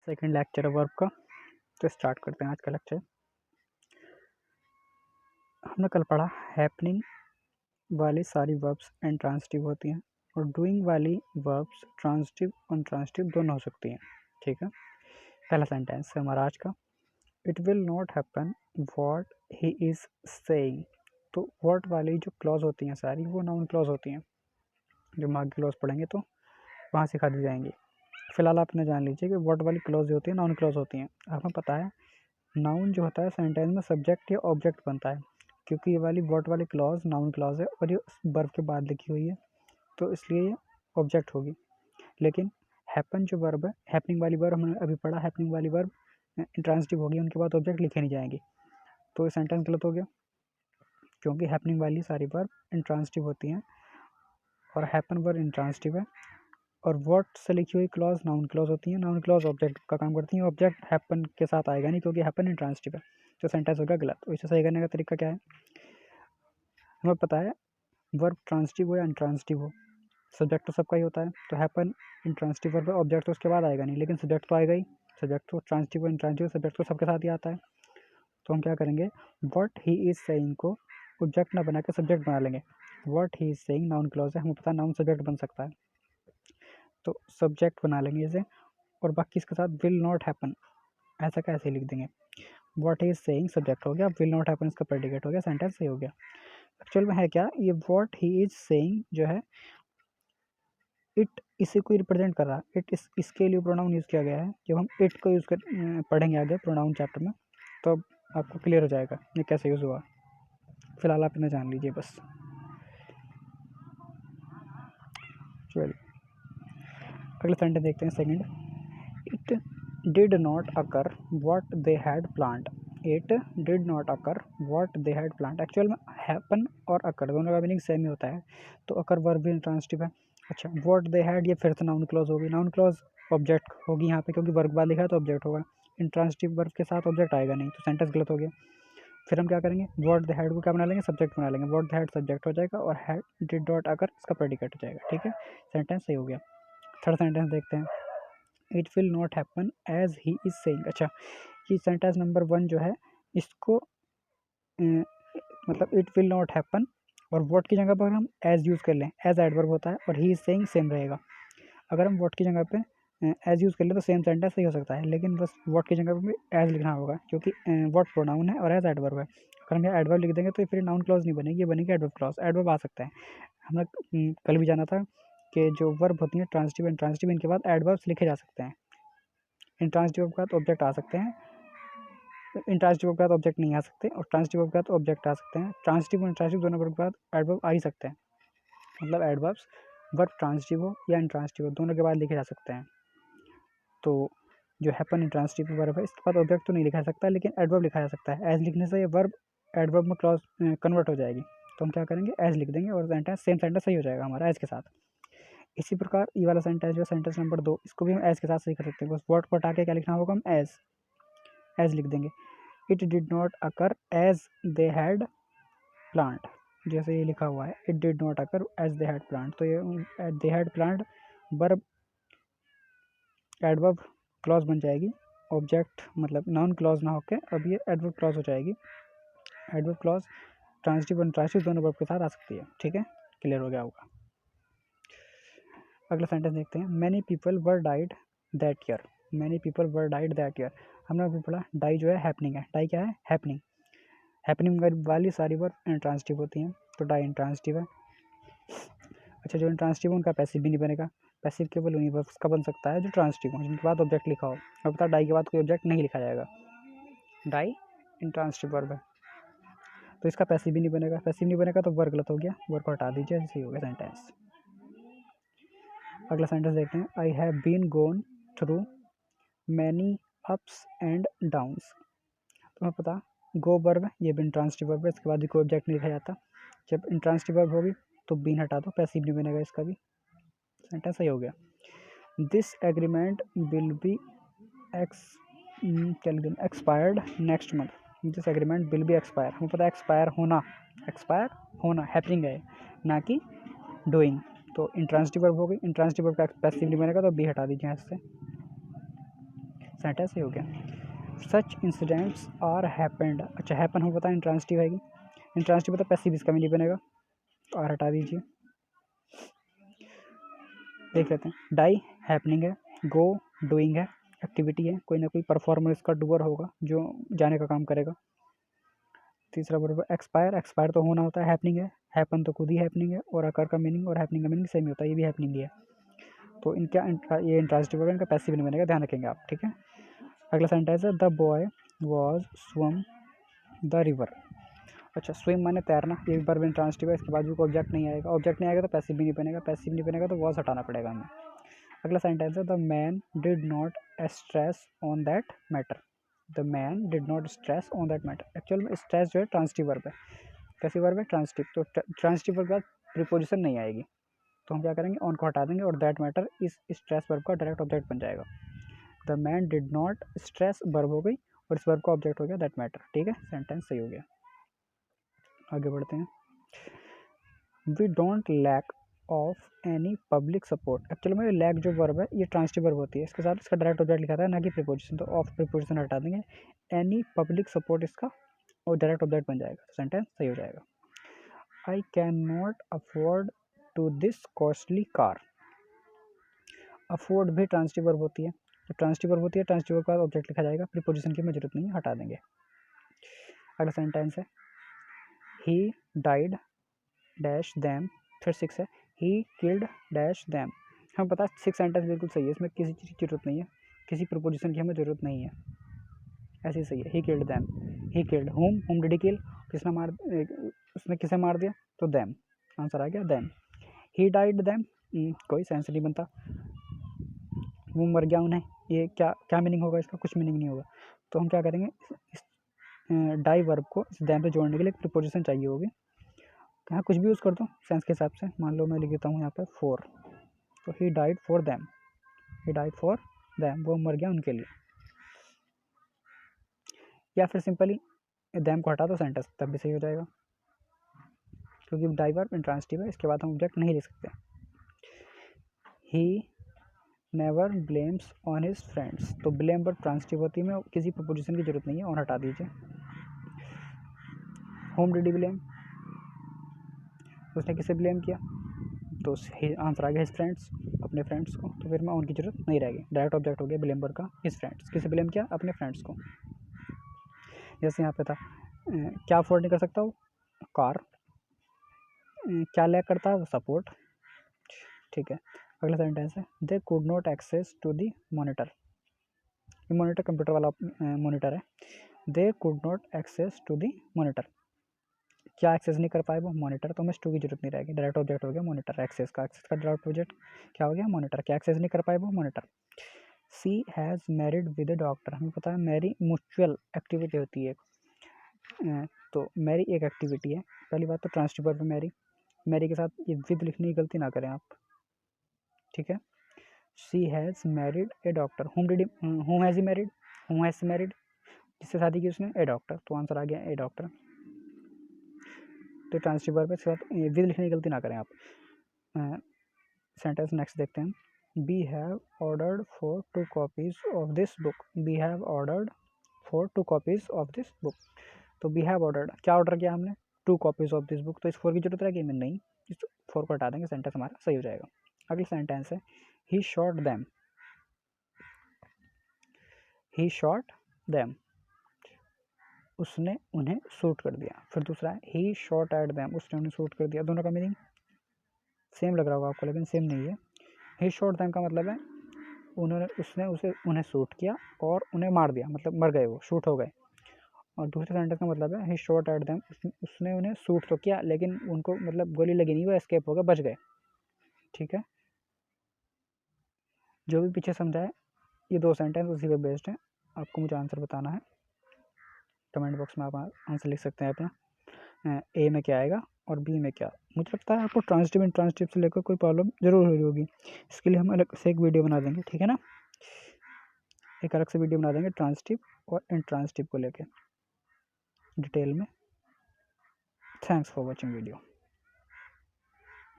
Second lecture है verb का। तो स्टार्ट करते हैं आज का लेक्चर। हमने कल पढ़ा हैपनिंग वाली सारी वर्ब्स एंड ट्रांसिटिव होती हैं और डूइंग वाली वर्ब्स ट्रांसिटिव और ट्रांसिटिव दोनों हो सकती हैं। ठीक है, पहला सेंटेंस है हमारा आज का, it will not happen what he is saying. तो व्हाट वाली जो क्लॉज होती हैं सारी वो नाउन क्लॉज होती हैं। जब हम आगे क्लॉज पढ़ेंगे तो वहाँ सिखा दी जाएंगी। फिलहाल आपने जान लीजिए कि व्हाट वाली क्लॉज जो होती है नाउन क्लॉज होती हैं। आपको पता है नाउन जो होता है सेंटेंस में सब्जेक्ट या ऑब्जेक्ट बनता है, क्योंकि ये वाली व्हाट वाली क्लॉज नाउन क्लॉज है और ये वर्ब के बाद लिखी हुई है, तो इसलिए ये ऑब्जेक्ट होगी। लेकिन हैपन जो वर्ब है, हैपनिंग वाली वर्ब हमने अभी पढ़ा, हैपनिंग वाली वर्ब इंट्रांसिटिव होगी, उनके बाद ऑब्जेक्ट लिखे नहीं जाएंगे, तो ये सेंटेंस गलत हो गया, क्योंकि हैपनिंग वाली सारी वर्ब इंट्रांसिटिव होती हैं और हैपन वर्ब इंट्रांसिटिव है। और व्हाट से लिखी हुई क्लॉज नाउन क्लॉज होती है, नाउन क्लॉज ऑब्जेक्ट का काम करती है, ऑब्जेक्ट हैपन के साथ आएगा नहीं, क्योंकि हैपन इंट्रांसिटिव है, तो सेंटेंस होगा गलत। तो इसे सही करने का तरीका क्या है, हमें पता है वर्ब ट्रांसिटिव हो या इंट्रांसिटिव हो, सब्जेक्ट तो सबका ही होता है, तो हैपन इंट्रांसिटिव वर्ब है, ऑब्जेक्ट तो उसके बाद आएगा नहीं, लेकिन सब्जेक्ट तो आएगा ही। सब्जेक्ट तो ट्रांसिटिव और इंट्रांसिटिव सब्जेक्ट तो सबके साथ ही आता है। तो हम क्या करेंगे, व्हाट ही इज सेइंग को ऑब्जेक्ट ना बना के सब्जेक्ट बना लेंगे। What he is saying noun clause है, हमें पता है नाउन सब्जेक्ट बन सकता है, तो सब्जेक्ट बना लेंगे इसे, और बाकी इसके साथ विल नॉट हैपन ऐसा कैसे लिख देंगे। What he is saying subject हो गया, विल नॉट हैपन इसका प्रेडिकेट हो गया, सेंटेंस सही हो गया। एक्चुअल में है क्या, ये व्हाट ही इज सेइंग जो है इट इसी को रिप्रेजेंट कर रहा है। इट इसके लिए प्रोनाउन यूज़ किया गया है। जब हम इट को यूज़ कर पढ़ेंगे आगे प्रोनाउन चैप्टर में, तो आपको क्लियर हो जाएगा ये कैसे यूज़ हुआ। फिलहाल आप इन्हें जान लीजिए बस। चलिए अगला सेंटेंस देखते हैं second, it did not occur what they had planned. It did not occur what they had planned. Actual में हैपन और अकर दोनों का मीनिंग सेम ही होता है, तो अकर वर्ब भी ट्रांसिटिव है। अच्छा, व्हाट दे हैड ये फिर से नाउन क्लॉज होगी, नाउन क्लॉज ऑब्जेक्ट होगी यहाँ पे, क्योंकि वर्ब बाद लिखा है तो ऑब्जेक्ट होगा, इंट्रांसिटिव वर्ब के साथ ऑब्जेक्ट आएगा नहीं, तो सेंटेंस गलत हो गया। फिर हम क्या करेंगे, व्हाट द हैड को क्या बना लेंगे, सब्जेक्ट बना लेंगे, व्हाट द हैड सब्जेक्ट हो जाएगा और हैड डिड नॉट अकर इसका प्रेडिकेट हो जाएगा। ठीक है, सेंटेंस सही हो गया। थर्ड सेंटेंस देखते हैं, it will not happen as he is saying. अच्छा, ये सेंटेंस नंबर 1 जो है इसको मतलब इट विल नॉट हैपन और व्हाट की जगह पर हम एज यूज़ कर लें, एज एडवर्ब होता है और ही इज सेइंग सेम रहेगा। अगर हम व्हाट की जगह पे एज यूज़ कर लें तो सेम सेंटेंस सही हो सकता है, लेकिन बस व्हाट की जगह पे एज लिखना होगा, क्योंकि व्हाट प्रोनाउन है और एज एडवर्ब है। अगर हम यहाँ एडवर्ब लिख देंगे तो फिर नाउन क्लॉज नहीं बनेगी, ये बनेगी एडवर्ब क्लॉज। एडवर्ब आ सकता है, हमने कल भी जाना था कि जो वर्ब होती है ट्रांसिटिव एंड ट्रांसिटिव, इनके बाद एडवर्ब्स लिखे जा सकते हैं। इंट्रांसिटिव के बाद ऑब्जेक्ट आ सकते हैं, इंट्रांसिटिव के बाद ऑब्जेक्ट नहीं आ सकते, और ट्रांसिटिव के बाद ऑब्जेक्ट आ सकते हैं। ट्रांसिटिव और इंट्रांसिटिव दोनों वर्ब के बाद एडवर्ब आ ही सकते हैं, मतलब एडवर्ब्स वर्ब ट्रांसिटिव हो या इंट्रांसिटिव हो दोनों के बाद लिखे जा सकते हैं। तो जो हैपन इंट्रांसिटिव वर्ब है इसके बाद ऑब्जेक्ट तो नहीं लिखा जा सकता, लेकिन एडवर्ब लिखा जा सकता है। एज लिखने से ये वर्ब एडवर्ब में क्लॉज कन्वर्ट हो जाएगी, तो हम क्या करेंगे, एज लिख देंगे और सेंटेंस सेम सेंटेंस सही हो जाएगा हमारा एज के साथ। इसी प्रकार ये वाला सेंटेंस जो सेंटेंस नंबर 2, इसको भी हम एज के साथ सही कर सकते हैं, बस वर्ड को हटा के क्या लिखना होगा, हम एज लिख देंगे। It did not occur as they had plant, जैसे ये लिखा हुआ है, it did not occur as they had plant, तो ये they had plant verb adverb clause बन जाएगी, ऑब्जेक्ट मतलब नाउन क्लॉज ना होके अब ये एडवर्ब क्लॉज हो जाएगी। एडवर्ब क्लॉज ट्रांसिटिव और इंट्रांसिटिव दोनों वर्ब के साथ आ सकती है। ठीक है, क्लियर हो गया होगा। अगला सेंटेंस देखते हैं, many people were died that year. Many people were died that year, हमने अभी पढ़ा डाई जो है हैपनिंग है, डाई क्या है, हैपनिंग। हैपनिंग वाली सारी वर्ब इंट्रांसिटिव होती हैं, तो डाई इंट्रांसिटिव है। अच्छा, जो इंट्रांसिटिव है उनका पैसिव भी नहीं बनेगा, पैसिव केवल उन्हीं वर्ब्स का बन सकता है जो ट्रांसिटिव हो, जिनके बाद ऑब्जेक्ट लिखा हो। अब बता, डाई के बाद कोई ऑब्जेक्ट नहीं लिखा जाएगा, डाई इंट्रांसिटिव वर्ब है, तो इसका पैसिव भी नहीं बनेगा। पैसिव नहीं बनेगा तो वर्ब गलत हो गया, वर्ब को हटा दीजिए, ऐसे ही हो गया सेंटेंस। अगला सेंटेंस देखते हैं, I have been gone through many ups and downs. तुम्हें पता गो वर्ब है, ये भी इंट्रांसिटिव वर्ब है, इसके बाद भी कोई ऑब्जेक्ट नहीं लिखा जाता। जब इंट्रांसिटिव वर्ब होगी तो बीन हटा दो, पैसिव नहीं बनेगा, इसका भी सेंटेंस सही हो गया। This agreement will be expired next month. This agreement will be expire, हमें पता है एक्सपायर होना हैपनिंग है, ना कि डूइंग, तो इंट्रांसिटिव वर्ब हो गई। इंट्रांसिटिव वर्ब का पैसिव नहीं बनेगा तो बी हटा दीजिए इससे। सेंटेंस ही हो गया। सच इंसिडेंट्स आर हैपेंड, अच्छा हैपन हमें पता है इंट्रांसिटिव आएगी, इंट्रांसिटिव पता पैसिव इसका भी नहीं बनेगा, तो आर हटा दीजिए। देख लेते हैं, डाई हैपनिंग है, गो डूइंग है, एक्टिविटी है, कोई ना कोई परफॉर्मर इसका डूअर होगा जो जाने का काम करेगा। तीसरा वर्ब एक्सपायर, एक्सपायर तो होना होता है, हैपनिंग है, हैपन तो खुद ही हैपनिंग है, और अकर का मीनिंग और हैपनिंग का मीनिंग सेम ही होता है, ये भी हैपनिंग ही है, तो इनका ये इंट्रांसिटिव होगा, इनका पैसिव नहीं बनेगा, ध्यान रखेंगे आप, ठीक है। अगला सेंटेंस है the boy was swam the river. अच्छा स्विम माने तैरना, ये भी वर्ब इंट्रांसिटिव है, इसके बाद भी कोई ऑब्जेक्ट नहीं आएगा, ऑब्जेक्ट नहीं आएगा तो पैसिव भी नहीं बनेगा, पैसिव नहीं बनेगा तो वॉज हटाना पड़ेगा हमें। अगला सेंटेंस है the man did not stress on that matter. The man did not stress on that matter, actual में स्ट्रेस जो है ट्रांसिटिव वर्ब है, कैसी वर्ब है ट्रांसिटिव, तो ट्रांसिटिव वर्ब के बाद प्रीपोजिशन नहीं आएगी, तो हम क्या करेंगे ऑन को हटा देंगे और दैट मैटर इस स्ट्रेस वर्ब का डायरेक्ट ऑब्जेक्ट बन जाएगा। The man did not stress verb हो गई और इस वर्ब का ऑब्जेक्ट हो गया दैट मैटर, ठीक है, सेंटेंस सही हो गया। आगे बढ़ते हैं, we don't lack of any public support, actually में लैक जो वर्ब है ये ट्रांसिटिव वर्ब होती है, इसके साथ इसका डायरेक्ट ऑब्जेक्ट लिखा था ना कि प्रीपोजिशन, तो ऑफ प्रीपोजिशन हटा देंगे, एनी पब्लिक सपोर्ट इसका और डायरेक्ट ऑब्जेक्ट बन जाएगा, सेंटेंस सही हो जाएगा। I can not afford to this costly car, afford भी ट्रांसिटिव वर्ब होती है, तो ट्रांसिटिव वर्ब होती है, ट्रांसिटिव वर्ब का ऑब्जेक्ट लिखा जाएगा, प्रीपोजिशन की हमें जरूरत नहीं है, हटा देंगे। अगला सेंटेंस है ही डाइड डैश दैम, फिर 6 है ही किल्ड डैश दैम, हमें पता है 6 सेंटेंस बिल्कुल सही है, इसमें किसी चीज़ की जरूरत नहीं है, किसी प्रीपोजिशन की हमें जरूरत नहीं है, ऐसे ही सही है। He killed them, he killed him, whom did he kill, किसने मार, उसने किसे मार दिया, तो दैम, आंसर आ गया दैम। ही डाइड दैम, कोई सेंस नहीं बनता, वो मर गया उन्हें, ये क्या क्या मीनिंग होगा इसका, कुछ मीनिंग नहीं होगा, तो हम क्या करेंगे इस डाई वर्ब को इस दैम पे जोड़ने के लिए एक प्रीपोजिशन चाहिए होगी, यहाँ कुछ भी यूज़ कर दो सेंस के हिसाब से, मान लो मैं लिख देता हूँ यहाँ पे फॉर, तो he died for them, he died for them, वो मर गया उनके लिए, या फिर सिंपली दैम को हटा दो सेंटेंस तब भी सही हो जाएगा, क्योंकि डाई वर्ब इंट्रांसिटिव है, इसके बाद हम ऑब्जेक्ट नहीं लिख सकते। He never blames on his friends, तो ब्लेम वर्ब ट्रांसिटिव होती है, में किसी प्रीपोजिशन की जरूरत नहीं है, और हटा दीजिए। होम डिड ही ब्लेम, उसने किसे ब्लेम किया, तो आंसर आ गया हिज फ्रेंड्स, अपने फ्रेंड्स को, तो फिर मैं उनकी जरूरत नहीं रहेगी, डायरेक्ट ऑब्जेक्ट हो गया ब्लेम वर्ब का हिज फ्रेंड्स, किसे ब्लेम किया, अपने फ्रेंड्स को। जैसे यहाँ पे था क्या अफोर्ड नहीं कर सकता वो, कार, क्या लैक करता है वो, सपोर्ट, ठीक है। अगला सेंटेंस है they could not access to the monitor, ये मोनीटर कंप्यूटर वाला मोनीटर है, they could not access to the monitor, क्या एक्सेस नहीं कर पाए वो, मोनीटर, तो हमें टू की जरूरत नहीं रहेगी, डायरेक्ट ऑब्जेक्ट हो गया मोनीटर, एक्सेस का डायरेक्ट ऑब्जेक्ट क्या हो गया मोनीटर, क्या एक्सेस नहीं कर पाए वो monitor. She has married with a doctor, हमें पता है मैरी म्यूचुअल एक्टिविटी होती है, तो मैरी एक एक्टिविटी है, पहली बात तो ट्रांसिटिव वर्ब मैरी, मैरी के साथ ये विद लिखने की गलती ना करें आप, ठीक है। She has married A doctor, home has he married, home has married, जिससे शादी की उसने, ए डॉक्टर, तो आंसर आ गया ए डॉक्टर, तो ट्रांसिटिव वर्ब है, इसके साथ विद लिखने की गलती ना करें आप। सेंटेंस नेक्स्ट देखते हैं, we have ordered for 2 copies of this book, we have ordered for 2 copies of this book, तो वी हैव ऑर्डर्ड, क्या ऑर्डर किया हमने, 2 कॉपीज ऑफ दिस बुक, तो इस 4 की जरूरत रहेगी हमें नहीं, इस 4 को हटा देंगे, सेंटेंस हमारा सही हो जाएगा। अगला सेंटेंस है ही शॉट दैम, ही शॉट दैम, उसने उन्हें शूट कर दिया, फिर दूसरा है ही शॉट एट दैम, उसने उन्हें शूट कर दिया, दोनों का मीनिंग सेम लग रहा होगा आपको, लेकिन सेम नहीं है। ही शॉट दैम का मतलब है उसने उन्हें शूट किया और उन्हें मार दिया, मतलब मर गए वो, शूट हो गए, और दूसरे सेंटेंस का मतलब है ही शॉट एट देम, उसने उन्हें शूट तो किया लेकिन उनको मतलब गोली लगी नहीं, वो एस्केप हो गए, बच गए, ठीक है। जो भी पीछे समझा है ये 2 सेंटेंस उसी पे बेस्ड है, आपको मुझे आंसर बताना है, कमेंट बॉक्स में आप आंसर लिख सकते हैं अपना, ए में क्या आएगा और बी में क्या। मुझे लगता है आपको ट्रांसिटिव इंट्रांसिटिव से लेकर कोई प्रॉब्लम जरूर हो रही होगी, इसके लिए हम अलग से एक वीडियो बना देंगे, ठीक है ना, एक अलग से वीडियो बना देंगे ट्रांसिटिव और इंट्रांसिटिव को लेकर डिटेल में। Thanks for watching video.